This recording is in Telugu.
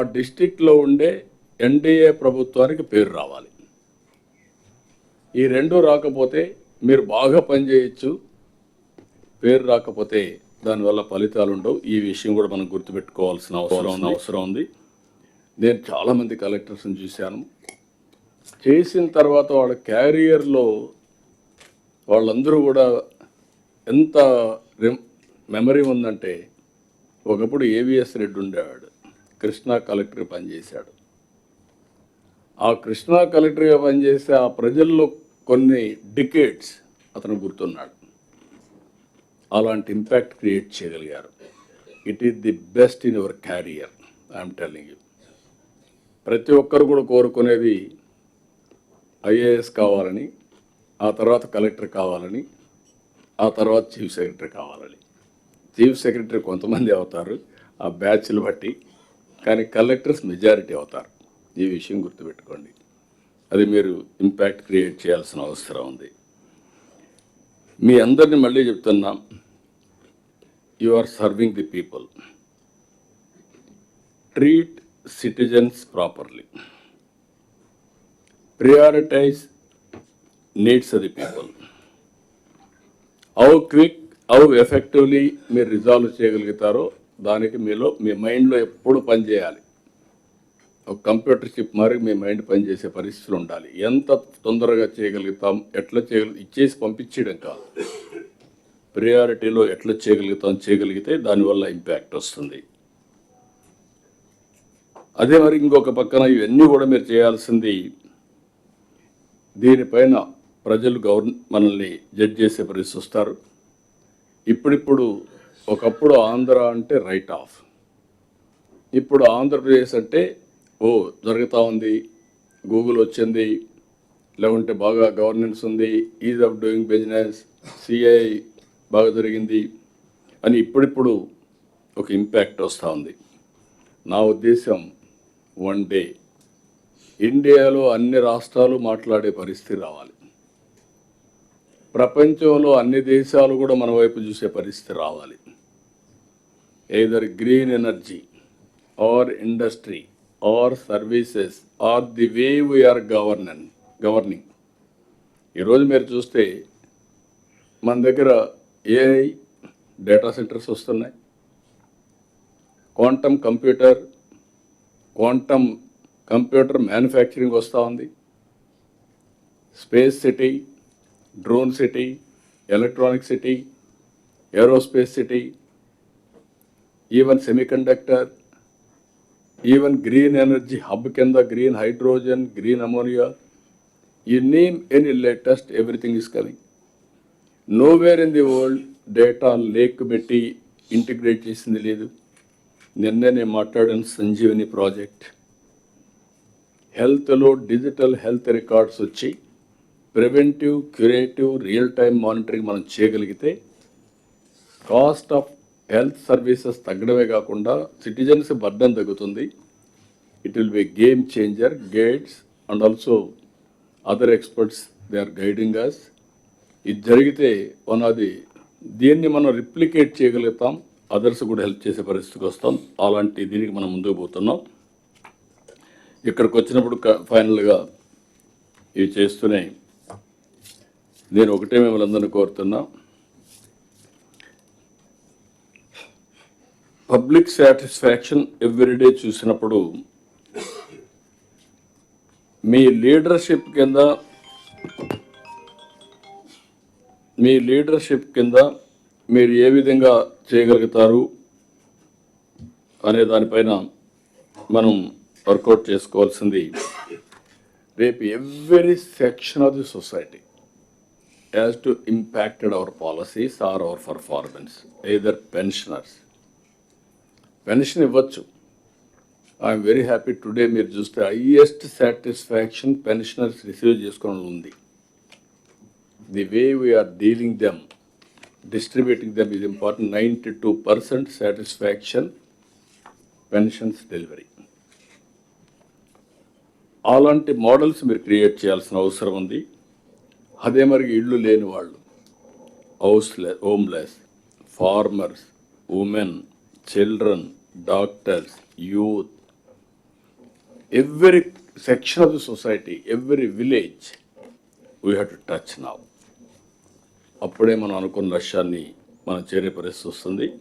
ఆ డిస్టిక్లో ఉండే ఎన్డీఏ ప్రభుత్వానికి పేరు రావాలి. ఈ రెండు రాకపోతే మీరు బాగా పనిచేయచ్చు, పేరు రాకపోతే దానివల్ల ఫలితాలు ఉండవు. ఈ విషయం కూడా మనం గుర్తుపెట్టుకోవాల్సిన అవసరం ఉంది. నేను చాలామంది కలెక్టర్స్ని చూశాను. చేసిన తర్వాత వాళ్ళ క్యారియర్లో వాళ్ళందరూ కూడా ఎంత మెమరీ ఉందంటే, ఒకప్పుడు ఏవిఎస్ రెడ్డి ఉండేవాడు, కృష్ణా కలెక్టర్ పనిచేశాడు. ఆ కృష్ణా కలెక్టర్గా పనిచేసే ఆ ప్రజల్లో కొన్ని డికేడ్స్ అతను గుర్తున్నాడు. అలాంటి ఇంపాక్ట్ క్రియేట్ చేయగలిగారు. It is the best in your carrier, I'm telling you. ప్రతి ఒక్కరు కూడా కోరుకునేది ఐఏఎస్ కావాలని, ఆ తర్వాత కలెక్టర్ కావాలని, ఆ తర్వాత చీఫ్ సెక్రటరీ కావాలని. చీఫ్ సెక్రటరీ కొంతమంది అవుతారు ఆ బ్యాచ్లు బట్టి, కానీ కలెక్టర్స్ మెజారిటీ అవుతారు. ఈ విషయం గుర్తుపెట్టుకోండి. అది మీరు ఇంపాక్ట్ క్రియేట్ చేయాల్సిన అవసరం ఉంది. మీ అందరినీ మళ్ళీ చెప్తున్నా, you are serving the people. Treat citizens properly. Prioritise needs of the people. How quick, how effectively మీరు రిజాల్వ్ చేయగలుగుతారో దానికి మీ మైండ్లో ఎప్పుడు పనిచేయాలి. ఒక కంప్యూటర్ చిప్ మరి మీ మైండ్ పనిచేసే పరిస్థితులు ఉండాలి. ఎంత తొందరగా చేయగలుగుతాం, ఎట్లా ఇచ్చేసి పంపించేయడం కాదు, ప్రియారిటీలో ఎట్లా చేయగలిగితే దానివల్ల ఇంపాక్ట్ వస్తుంది. అదే మరి ఇంకొక పక్కన ఇవన్నీ కూడా మీరు చేయాల్సింది, దీనిపైన ప్రజలు మనల్ని జడ్జ్ చేసే పరిస్థితి వస్తారు. ఇప్పుడిప్పుడు ఒకప్పుడు ఆంధ్ర అంటే రైట్ ఆఫ్, ఇప్పుడు ఆంధ్రప్రదేశ్ అంటే జరుగుతూ ఉంది, గూగుల్ వచ్చింది, లేకుంటే బాగా గవర్నెన్స్ ఉంది, is of doing business, CI బాగా జరిగింది అని ఇప్పుడిప్పుడు ఒక ఇంపాక్ట్ వస్తూ ఉంది. నా ఉద్దేశం, వన్ డే ఇండియాలో అన్ని రాష్ట్రాలు మాట్లాడే పరిస్థితి రావాలి. ప్రపంచంలో అన్ని దేశాలు కూడా మన వైపు చూసే పరిస్థితి రావాలి. Either green energy or industry or services or the way we're governing. ఈరోజు మీరు చూస్తే మన దగ్గర ఏఐ డేటా సెంటర్స్ వస్తున్నాయి, క్వాంటమ్ కంప్యూటర్ మ్యానుఫ్యాక్చరింగ్ వస్తూ ఉంది, space city, drone city, electronic city, aerospace city, even semiconductor, even green energy hub కింద green hydrogen, green ammonia, you name any latest, everything is coming. Nowhere in the world data lake పెట్టి ఇంటిగ్రేట్ చేసింది లేదు. నిన్నే నేను మాట్లాడాను సంజీవని ప్రాజెక్ట్. హెల్త్లో డిజిటల్ హెల్త్ రికార్డ్స్ వచ్చి preventive, curative, real time monitoring మనం చేయగలిగితే కాస్ట్ ఆఫ్ హెల్త్ సర్వీసెస్ తగ్గడమే కాకుండా సిటిజన్స్ బర్డన్ తగ్గుతుంది. It will be game changer. Guides and also other experts they are guiding us. ఇది జరిగితే దీన్ని మనం రిప్లికేట్ చేయగలుగుతాం, అదర్స్ కూడా హెల్ప్ చేసే పరిస్థితికి వస్తాం. అలాంటి దీనికి మనం ముందుకు పోతున్నాం. ఇక్కడికి వచ్చినప్పుడు ఫైనల్గా ఇవి చేస్తూనే నేను ఒకటే మిమ్మల్ని అందరినీ కోరుతున్నా, పబ్లిక్ సాటిస్ఫాక్షన్ ఎవ్రీడే చూసినప్పుడు మీ లీడర్షిప్ కింద మీరు ఏ విధంగా చేయగలుగుతారు అనే దానిపైన మనం వర్కౌట్ చేసుకోవాల్సింది. రేపు every section of the society has to impacted our policies or our performance. Either pension ఇవ్వచ్చు. ఐఎమ్ వెరీ హ్యాపీ టుడే మీరు చూస్తే హైయెస్ట్ సాటిస్ఫాక్షన్ పెన్షనర్స్ రిసీవ్ చేసుకోవడం ఉంది. The way we're dealing them, distributing them is important. 92% satisfaction pensions delivery. అలాంటి మోడల్స్ మీరు క్రియేట్ చేయాల్సిన అవసరం ఉంది. అదే మరి ఇళ్ళు లేని వాళ్ళు, homeless, farmers, women, children, doctors, youth, every section of the society, every village, we have to touch now. అప్పుడే మనం అనుకున్న లక్ష్యాన్ని మనం చేరే పరిస్థితి వస్తుంది.